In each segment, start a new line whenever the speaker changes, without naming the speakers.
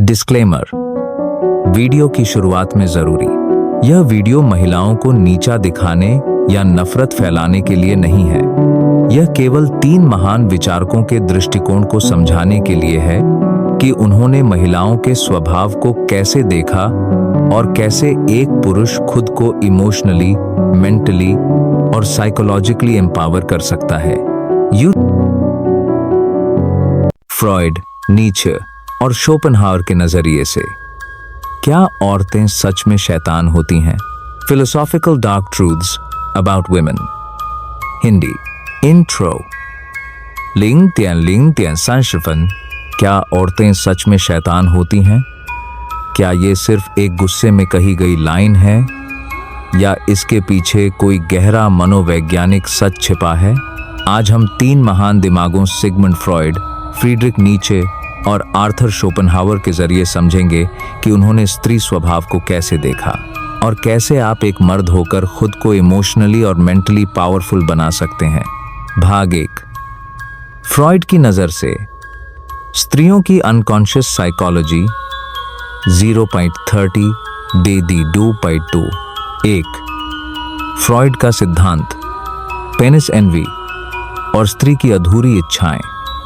Disclaimer, video की शुरुआत में जरूरी, यह वीडियो महिलाओं को नीचा दिखाने या नफरत फैलाने के लिए नहीं है। यह केवल 3 महान विचारकों के दृष्टिकोण को समझाने के लिए है कि उन्होंने महिलाओं के स्वभाव को कैसे देखा और कैसे एक पुरुष खुद को इमोशनली, मेंटली और साइकोलॉजिकली एम्पावर कर सकता है। फ्रॉइड, नीचे और शोपेनहावर के नजरिए से क्या औरतें सच में शैतान होती हैं? Philosophical dark truths about women. Hindi intro. लिंग तियन संशफन। क्या औरतें सच में शैतान होती हैं? क्या ये सिर्फ एक गुस्से में कही गई लाइन है या इसके पीछे कोई गहरा मनोवैज्ञानिक सच छिपा है? आज हम 3 महान दिमागों सिगमंड फ्रॉइड, फ्रीडरिक नीचे और आर्थर शोपेनहावर के जरिए समझेंगे कि उन्होंने स्त्री स्वभाव को कैसे देखा और कैसे आप एक मर्द होकर खुद को इमोशनली और मेंटली पावरफुल बना सकते हैं। भाग 1। फ्रॉइड की नजर से स्त्रियों की अनकॉन्शियस साइकोलॉजी 0.30 दे दी 2.2। 1। फ्रॉइड का सिद्धांत, पेनिस एनवी और स्त्री की अधूरी इच्छाएं।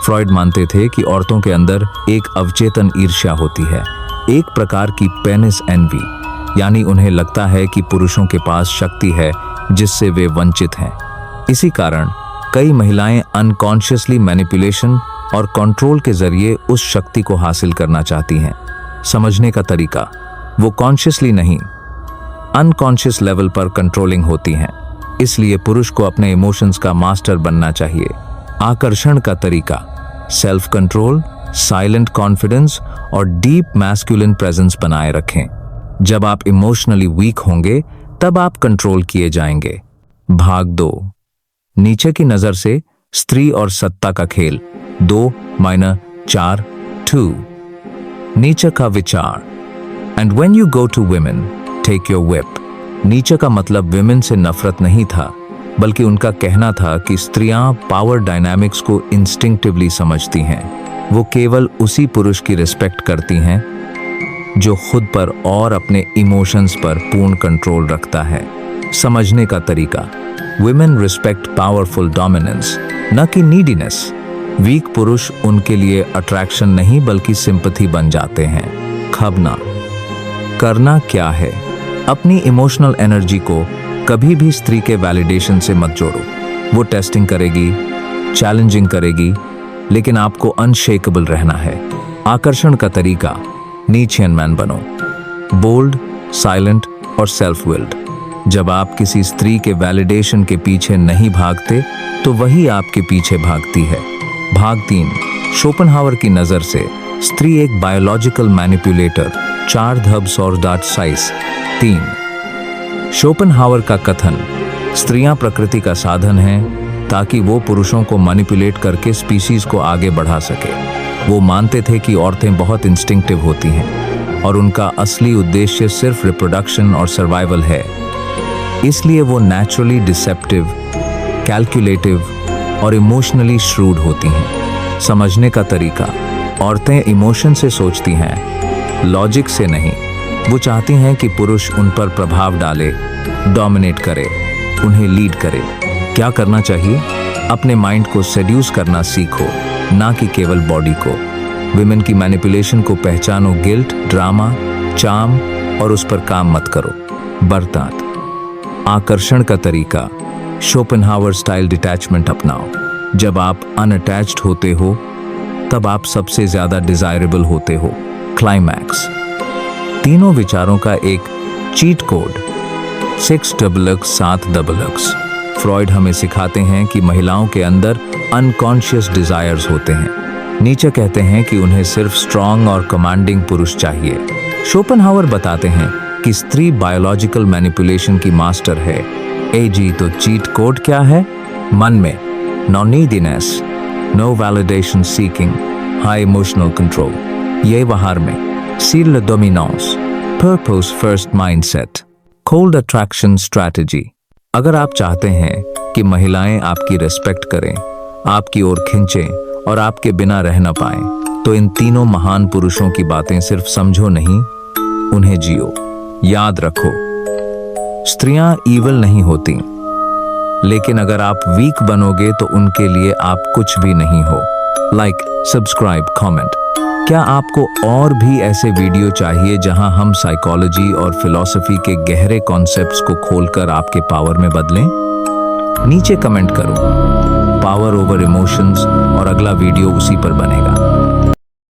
फ्रॉइड मानते थे कि औरतों के अंदर एक अवचेतन ईर्ष्या होती है, एक प्रकार की पेनिस एनवी, यानी उन्हें लगता है कि पुरुषों के पास शक्ति है जिससे वे वंचित हैं। इसी कारण कई महिलाएं अनकॉन्शियसली मैनिपुलेशन और कंट्रोल के जरिए उस शक्ति को हासिल करना चाहती हैं। समझने का तरीका, वो कॉन्शियसली नहीं, अनकॉन्शियस लेवल पर कंट्रोलिंग होती हैं। इसलिए पुरुष को अपने इमोशंस का मास्टर बनना चाहिए। आकर्षण का तरीका, सेल्फ कंट्रोल, साइलेंट कॉन्फिडेंस और डीप मैस्कुलिन प्रेजेंस बनाए रखें। जब आप इमोशनली वीक होंगे तब आप कंट्रोल किए जाएंगे। भाग 2। नीचे की नजर से स्त्री और सत्ता का खेल 2-4-2। नीचे का विचार, and when you go to women take your whip. नीचे का मतलब विमेन से नफरत नहीं था, बल्कि उनका कहना था कि स्त्रियां पावर डायनामिक्स को इंस्टिंक्टिवली समझती हैं। वो केवल उसी पुरुष की रिस्पेक्ट करती हैं जो खुद पर और अपने इमोशंस पर पूर्ण कंट्रोल रखता है। समझने का तरीका, वुमेन रिस्पेक्ट पावरफुल डोमिनेंस, न कि नीडीनेस। वीक पुरुष उनके लिए अट्रैक्शन नहीं बल्कि सिंपैथी बन जाते हैं। खबना करना क्या है, अपनी इमोशनल एनर्जी को कभी भी स्त्री के वैलिडेशन से मत जोड़ो। वो टेस्टिंग करेगी, चैलेंजिंग करेगी, लेकिन आपको अनशेकेबल रहना है। आकर्षण का तरीका, नीचियन मैन बनो, बोल्ड, साइलेंट और सेल्फ विल्ड। जब आप किसी स्त्री के वैलिडेशन के पीछे नहीं भागते तो वही आपके पीछे भागती है। भाग 3। शोपेनहावर की नजर से स्त्री एक बायोलॉजिकल मैनिपुलेटर 4 धब्स और डार्ट साइज 3। शोपेनहावर का कथन, स्त्रियां प्रकृति का साधन हैं ताकि वो पुरुषों को मैनिपुलेट करके स्पीशीज को आगे बढ़ा सके। वो मानते थे कि औरतें बहुत इंस्टिंक्टिव होती हैं और उनका असली उद्देश्य सिर्फ रिप्रोडक्शन और सर्वाइवल है। इसलिए वो नेचुरली डिसेप्टिव, कैलकुलेटिव और इमोशनली श्रूड होती हैं। समझने का तरीका, औरतें इमोशन से सोचती हैं, लॉजिक से नहीं। वो चाहती हैं कि पुरुष उन पर प्रभाव डाले, डोमिनेट करे, उन्हें लीड करे। क्या करना चाहिए? अपने माइंड को सेड्यूस करना सीखो, ना कि केवल बॉडी को। विमेन की मैनिपुलेशन को पहचानो, गिल्ट, ड्रामा, चार्म और उस पर काम मत करो। बर्तांत आकर्षण का तरीका, शोपेनहावर स्टाइल डिटैचमेंट अपनाओ। जब आप अनअटैच्ड होते हो तब आप सबसे ज्यादा डिजायरेबल होते हो। क्लाइमैक्स, तीनों विचारों का एक चीट कोड 6XX7XX। फ्रॉइड हमें सिखाते हैं कि महिलाओं के अंदर अनकॉन्शियस डिजायर्स होते हैं। नीचे कहते हैं कि उन्हें सिर्फ स्ट्रॉन्ग और कमांडिंग पुरुष चाहिए। शोपेनहावर बताते हैं कि स्त्री बायोलॉजिकल मैनिपुलेशन की मास्टर है। एजी, तो चीट कोड क्या है? मन में no neediness, no validation seeking, high emotional control. ये बाहर में Sur le dominance, purpose first mindset, cold attraction strategy। अगर आप चाहते हैं कि महिलाएं आपकी रिस्पेक्ट करें, आपकी ओर खींचें और आपके बिना रह न पाएं, तो इन तीनों महान पुरुषों की बातें सिर्फ समझो नहीं, उन्हें जियो। याद रखो, स्त्रियां ईवल नहीं होती, लेकिन अगर आप वीक बनोगे तो उनके लिए आप कुछ भी नहीं हो। Like, subscribe, comment. क्या आपको और भी ऐसे वीडियो चाहिए जहां हम साइकोलॉजी और फिलॉसफी के गहरे कॉन्सेप्ट्स को खोलकर आपके पावर में बदलें? नीचे कमेंट करो। पावर ओवर इमोशंस, और अगला वीडियो उसी पर बनेगा।